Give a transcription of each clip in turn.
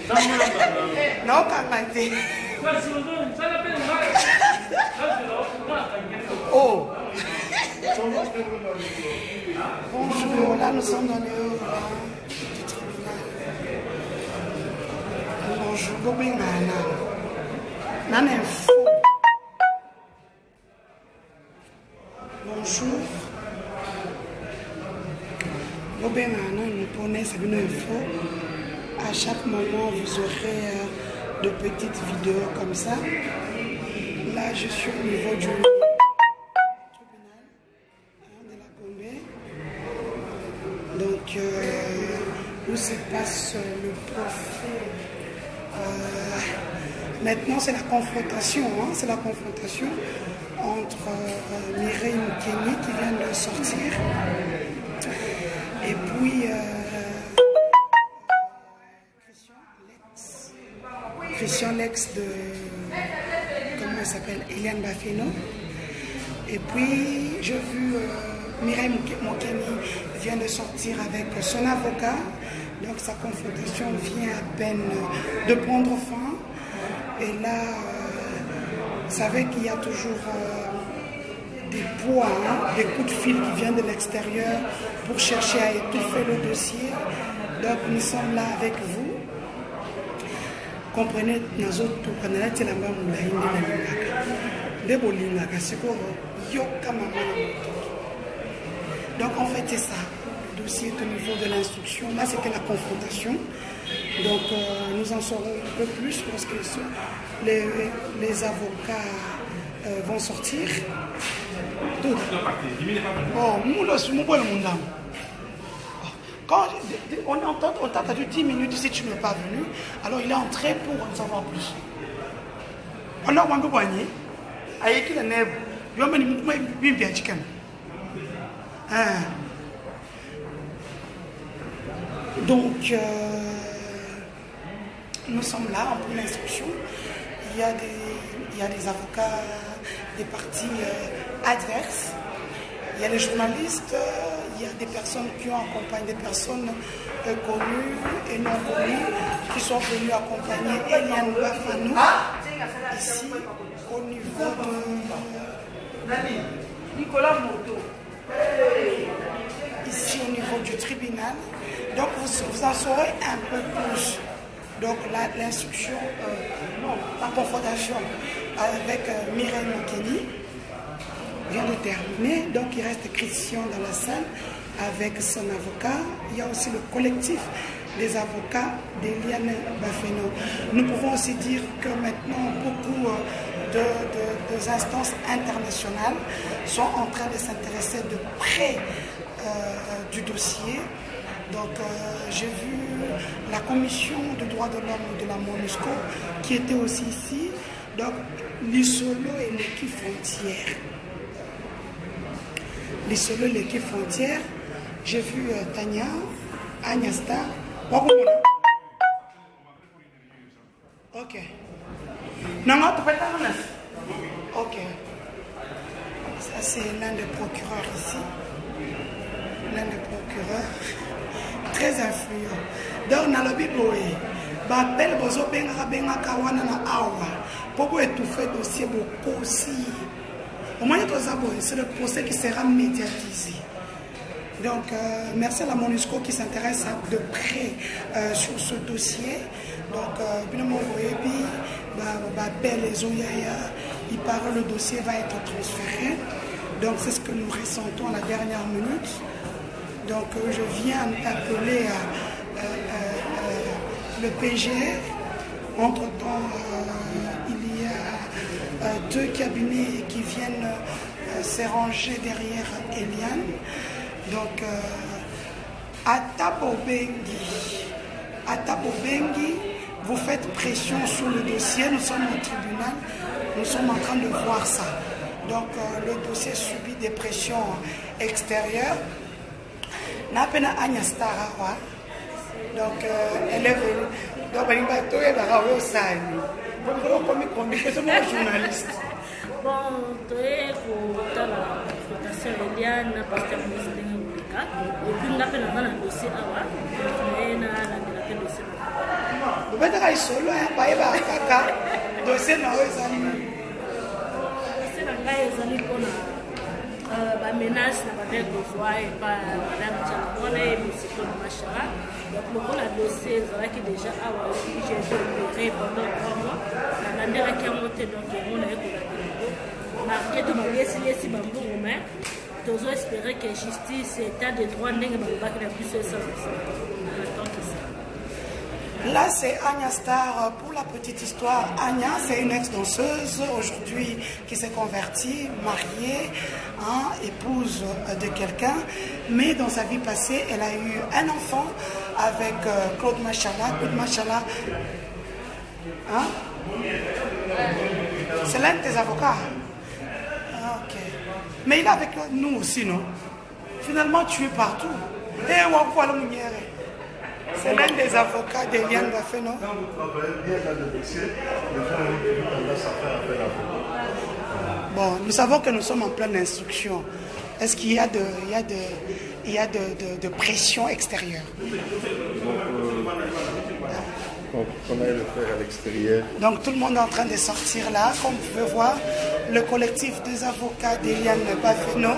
Non, Kamate. Oh. Bonjour, là nous sommes dans le du tribunal. Bonjour, Bobengana. Nana info. Bonjour. Bobengana, nous connaissons une info. À chaque moment, vous aurez de petites vidéos comme ça. Là, je suis au niveau du tribunal de la Gombe. Donc, où se passe le procès. Maintenant, c'est la confrontation. C'est la confrontation entre Mireille Mukeni qui vient de sortir. Et puis... Christian Lex de, comment elle s'appelle, Eliane Bafeno. Et puis, j'ai vu Mireille Mukeni vient de sortir avec son avocat. Donc, sa confrontation vient à peine de prendre fin. Et là, vous savez qu'il y a toujours des poids, des coups de fil qui viennent de l'extérieur pour chercher à étouffer le dossier. Donc, nous sommes là avec vous. Comprenez, nous autres, quand on a été là-bas, on a été là-bas. Donc en fait c'est ça, le dossier est au niveau de l'instruction. Là c'était la confrontation. Donc nous en saurons un peu plus lorsque les avocats vont sortir. Quand on t'a attendu 10 minutes si tu n'es pas venu, alors il est entré pour en savoir plus. On a un peu poigné. Avec la nègre, il y a un bien chicken. Donc, nous sommes là pour l'instruction. Il y a des avocats des partis adverses. Il y a les journalistes, il y a des personnes qui ont accompagné, des personnes connues et non connues, qui sont venues accompagner Eliane Bafeno ici au niveau de Nicolas Moto. Ici au niveau du tribunal. Donc vous en saurez un peu plus. Donc l'instruction, la confrontation avec Mireille Mukeni vient de terminer, donc il reste Christian dans la salle avec son avocat. Il y a aussi le collectif des avocats d'Eliane Bafeno. Nous pouvons aussi dire que maintenant beaucoup de instances internationales sont en train de s'intéresser de près du dossier. Donc j'ai vu la commission des droits de l'homme de la MONUSCO qui était aussi ici. Donc l'ISOLO et l'équipe frontière. Les solos, l'équipe frontière, j'ai vu Tania, Agnasta. Ok. Non, tu peux pas. Ok. Ça, c'est l'un des procureurs ici. L'un des procureurs. Très influent. Donc, dans le Bible, Babel, Bozo, Benga, Benga, Kawana, Awa. Pour étouffer le dossier, beaucoup aussi. Au moins, c'est le procès qui sera médiatisé. Donc, merci à la MONUSCO qui s'intéresse de près sur ce dossier. Donc, il paraît le dossier va être transféré. Donc, c'est ce que nous ressentons à la dernière minute. Donc, je viens appeler le PGR. Entre-temps, il y a deux cabinets qui viennent s'arranger derrière Eliane. Donc, Atabo Bengi, vous faites pression sur le dossier. Nous sommes au tribunal, nous sommes en train de voir ça. Donc, le dossier subit des pressions extérieures. Napena Agnastara, donc elle est venue. Donc, elle va tout et la au sein. Comme journaliste. Bon, tu es pour la fondation Eliane, parce que et puis on a fait un dossier à voir, on a fait un dossier. Peut-être qu'ils sont là, pas y avoir caca. Dossier n'a pas été mis. C'est la vraie pour la menace n'a pas été rejoint par Madame Tchalabona et M. Machara. Donc, pour la dossier, c'est vrai que déjà, j'ai été libéré pendant 3 mois. La dernière qui a monté, donc, on a eu marqué tout le monde, si bambou romain. Nous espérons que justice et état de droit n'est pas plus ça. Là, c'est Anya Star. Pour la petite histoire, Anya, c'est une ex-danseuse aujourd'hui qui s'est convertie, mariée, hein, épouse de quelqu'un. Mais dans sa vie passée, elle a eu un enfant avec Claude Machala. Claude Machala, hein? C'est l'un de tes avocats. Ah, ok. Mais il est avec nous aussi, non? Finalement, tu es partout. Et voilà, c'est l'un des avocats d'Eliane Bafeno. Quand vous travaillez bien dans le dossier, les gens ont tendance à faire appel à vous. Bon, nous savons que nous sommes en pleine instruction. Est-ce qu'il y a de pression extérieure? On aille le faire à l'extérieur. Donc tout le monde est en train de sortir là. Comme vous pouvez voir, le collectif des avocats d'Eliane Bafeno.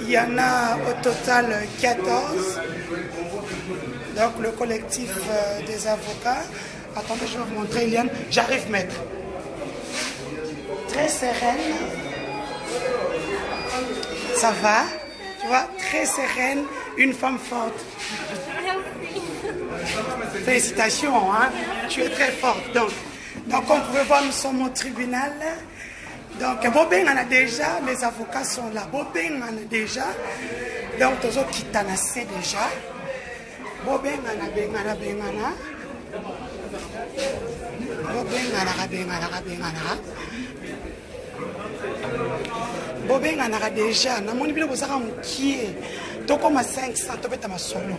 Il y en a au total 14. Donc le collectif des avocats. Attendez, je vais vous montrer, Eliane. J'arrive, maître. Très sereine. Ça va? Tu vois, très sereine, une femme forte. Félicitations, hein? Tu es très forte. Donc, comme vous pouvez voir, nous sommes au tribunal. Donc, Bobeng en a déjà, les avocats sont là. Bobeng en a déjà. Donc, tous autres qui t'anassent déjà. Bobeng en a bengana. Bobeng en a bengana. Bobeng en a déjà. N'a mon niveau vous a qui donc comme à 500, tu peux t'amasser solo.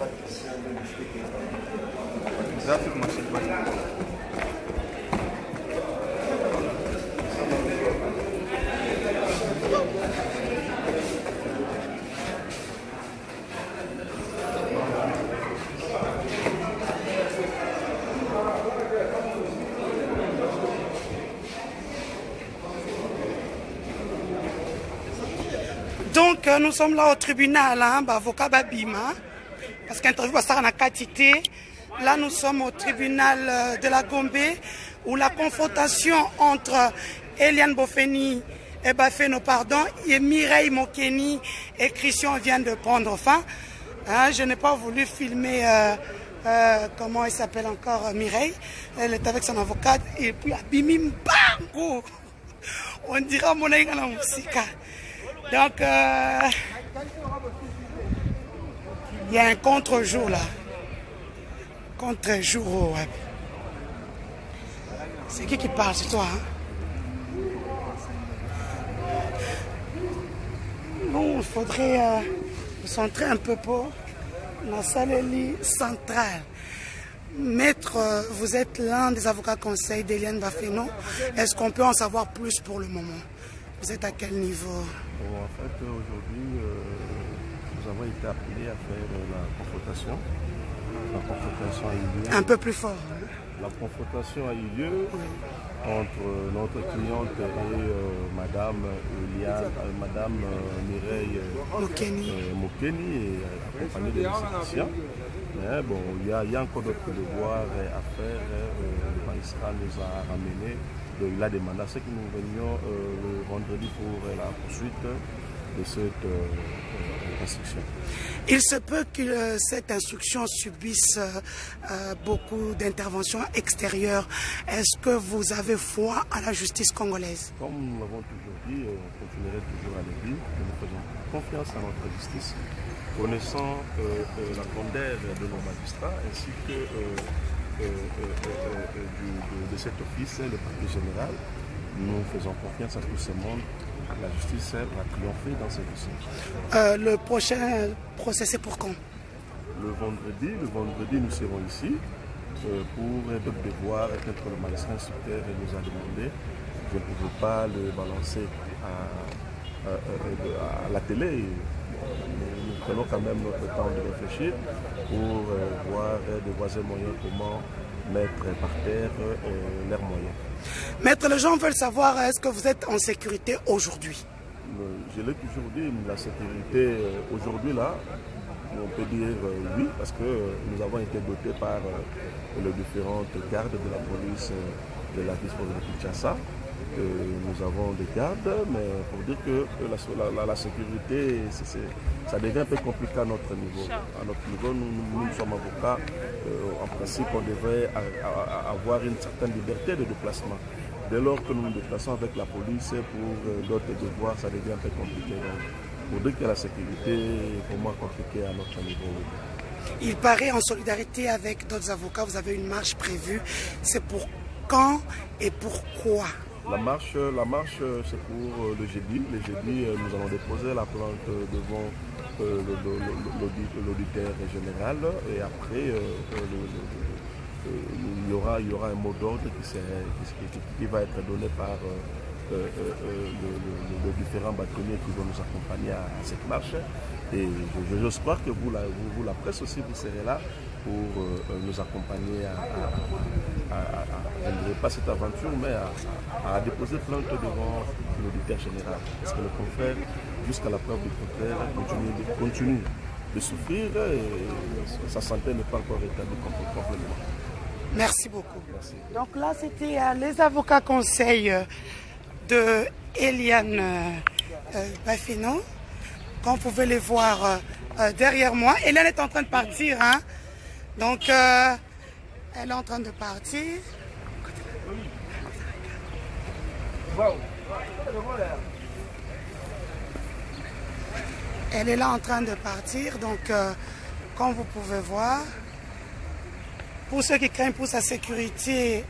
Donc nous sommes là au tribunal, hein, avocat Babima, parce qu'interview va ça en a quantité. Là nous sommes au tribunal de la Gombe où la confrontation entre Eliane Bofeni et Bafeno, pardon, et Mireille Mokeni et Christian vient de prendre fin. Hein, je n'ai pas voulu filmer comment elle s'appelle encore, Mireille. Elle est avec son avocate et puis Abimim Bango. On dira mon aïe dans la musique. Donc, il y a un contre-jour là. Contre-jour au web. C'est qui parle? C'est toi, hein? Bon, il faudrait me centrer un peu pour la salle centrale. Maître, vous êtes l'un des avocats conseils d'Eliane Bafeno. Est-ce qu'on peut en savoir plus pour le moment? Vous êtes à quel niveau? Bon, en fait, aujourd'hui, nous avons été appelés à faire la confrontation. La confrontation a eu lieu. Un peu plus fort. La confrontation a eu lieu entre notre cliente et Madame Mireille Mokeni et accompagnée de l'Institution. Mais bon, il y a encore d'autres devoirs à faire. Le magistrat nous a ramené. Il a demandé à ce que nous venions le vendredi pour la poursuite de cette instruction. Il se peut que cette instruction subisse beaucoup d'interventions extérieures. Est-ce que vous avez foi à la justice congolaise? Comme nous l'avons toujours dit, on continuerait toujours à le dire, que nous faisons confiance à notre justice, connaissant la grandeur de nos magistrats ainsi que de cet office, le parquet général. Nous faisons confiance à tout ce monde. La justice va triompher dans ce dossier. Le prochain procès, c'est pour quand? Le vendredi, nous serons ici pour d'autres devoirs que le magistrat instructeur nous a demandé. Je ne pouvais pas le balancer à la télé. Nous prenons quand même notre temps de réfléchir pour voir de voisins moyens comment mettre par terre leurs moyens. Maître, les gens veulent savoir, est-ce que vous êtes en sécurité aujourd'hui? Je l'ai toujours dit, la sécurité aujourd'hui là, on peut dire oui, parce que nous avons été dotés par les différentes gardes de la police de la district de Kinshasa. Nous avons des gardes, mais pour dire que la sécurité, ça devient un peu compliqué à notre niveau. À notre niveau, nous sommes avocats. En principe, on devrait avoir une certaine liberté de déplacement. Dès lors que nous nous déplaçons avec la police pour d'autres devoirs, ça devient un peu compliqué. Donc, pour dire que la sécurité est pour moi compliquée à notre niveau. Il paraît, en solidarité avec d'autres avocats, vous avez une marche prévue. C'est pour quand et pourquoi? La marche c'est pour le jeudi. Le jeudi, nous allons déposer la plainte devant l'auditeur général et après il y aura un mot d'ordre qui va être donné par les différents bâtonniers qui vont nous accompagner à cette marche. Et j'espère que vous, la presse aussi, vous serez là pour nous accompagner je ne dirais pas cette aventure, mais à déposer plainte devant l'auditeur général. Parce que le confrère, jusqu'à la preuve du contraire, continue de souffrir et sa santé n'est pas encore établie complètement. Merci beaucoup. Merci. Donc là, c'était les avocats conseils de Eliane Bafeno. Comme vous pouvez les voir derrière moi. Eliane est en train de partir. Hein? Donc, elle est en train de partir. Elle est là en train de partir. Donc, comme vous pouvez voir, pour ceux qui craignent pour sa sécurité,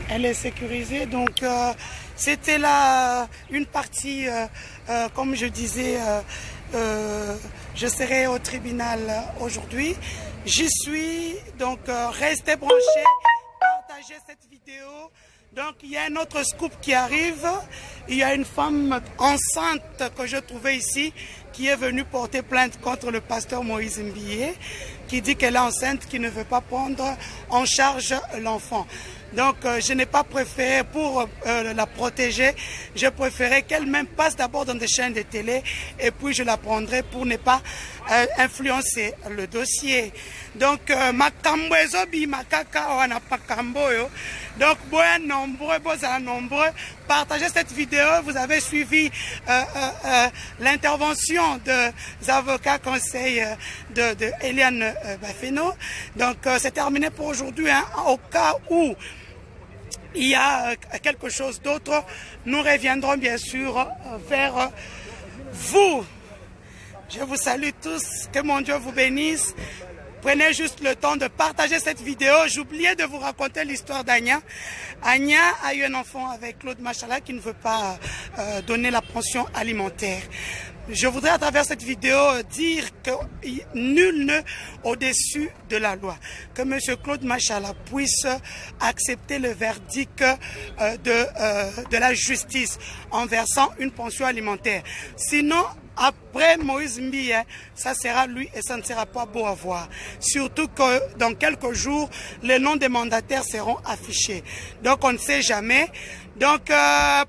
elle est sécurisée. Donc, c'était là une partie, comme je disais, je serai au tribunal aujourd'hui. J'y suis, donc restez branchés, partagez cette vidéo. Donc il y a un autre scoop qui arrive. Il y a une femme enceinte que je trouvais ici qui est venue porter plainte contre le pasteur Moïse Mbié, qui dit qu'elle est enceinte, qui ne veut pas prendre en charge l'enfant. Donc je n'ai pas préféré, pour la protéger, je préférais qu'elle-même passe d'abord dans des chaînes de télé et puis je la prendrai pour ne pas influencer le dossier. Donc makambo ezobi makaka wana pakambo yo. Donc boya nombreux, bozala nombreux, partagez cette vidéo. Vous avez suivi l'intervention des avocats conseils de Eliane Bafeno. Donc c'est terminé pour aujourd'hui. Hein. Au cas où il y a quelque chose d'autre, nous reviendrons bien sûr vers vous. Je vous salue tous, que mon Dieu vous bénisse. Prenez juste le temps de partager cette vidéo. J'oubliais de vous raconter l'histoire d'Agna. Agna a eu un enfant avec Claude Machala qui ne veut pas donner la pension alimentaire. Je voudrais à travers cette vidéo dire que nul n'est au-dessus de la loi. Que M. Claude Machala puisse accepter le verdict de la justice en versant une pension alimentaire. Sinon, après Moïse Mbié, ça sera lui et ça ne sera pas beau à voir. Surtout que dans quelques jours, les noms des mandataires seront affichés. Donc on ne sait jamais. Donc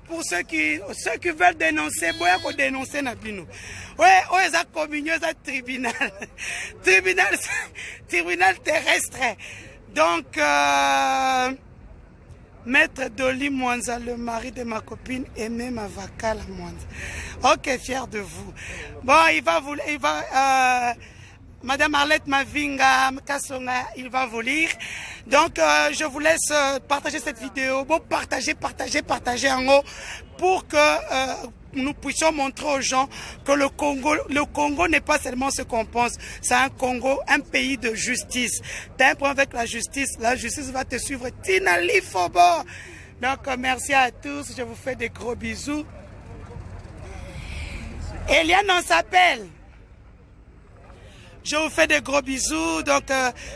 pour ceux qui veulent dénoncer, boya ko dénoncer na bino. Ouais, ouais, ça communion, ça tribunal. Tribunal terrestre. Donc Maître Dolly Mwanza, le mari de ma copine, Aimé Mavakala Mwanza. Ok, fier de vous. Bon, Madame Arlette Mavinga Kassonga, il va vous lire. Donc, je vous laisse partager cette vidéo. Bon, partagez en haut pour que nous puissions montrer aux gens que le Congo n'est pas seulement ce qu'on pense. C'est un Congo, un pays de justice. T'as un problème avec la justice va te suivre. Tina Lifobo. Donc, merci à tous. Je vous fais des gros bisous. Eliane, on s'appelle. Je vous fais des gros bisous. Donc,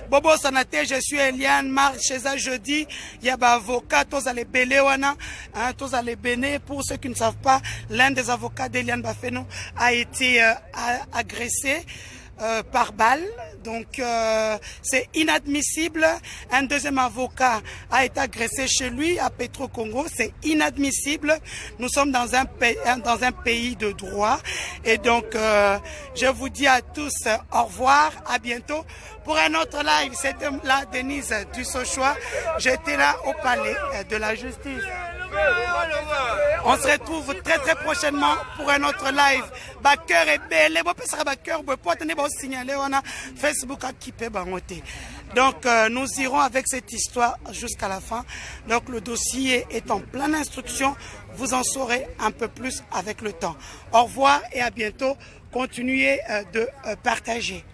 Bobo Sanate, je suis Eliane, marche chez un jeudi. Il y a un avocat, tous les Béléwana, tous les Béné. Pour ceux qui ne savent pas, l'un des avocats d'Eliane Bafeno a été agressé par balle. Donc, c'est inadmissible. Un deuxième avocat a été agressé chez lui à Petro-Congo. C'est inadmissible. Nous sommes dans un pays de droit. Et donc, je vous dis à tous au revoir, à bientôt. Pour un autre live, c'était là Denise Dussochois. J'étais là au palais de la justice. On se retrouve très très prochainement pour un autre live. Backer est belle. Facebook a kippé Bangote. Donc nous irons avec cette histoire jusqu'à la fin. Donc le dossier est en pleine instruction. Vous en saurez un peu plus avec le temps. Au revoir et à bientôt. Continuez de partager.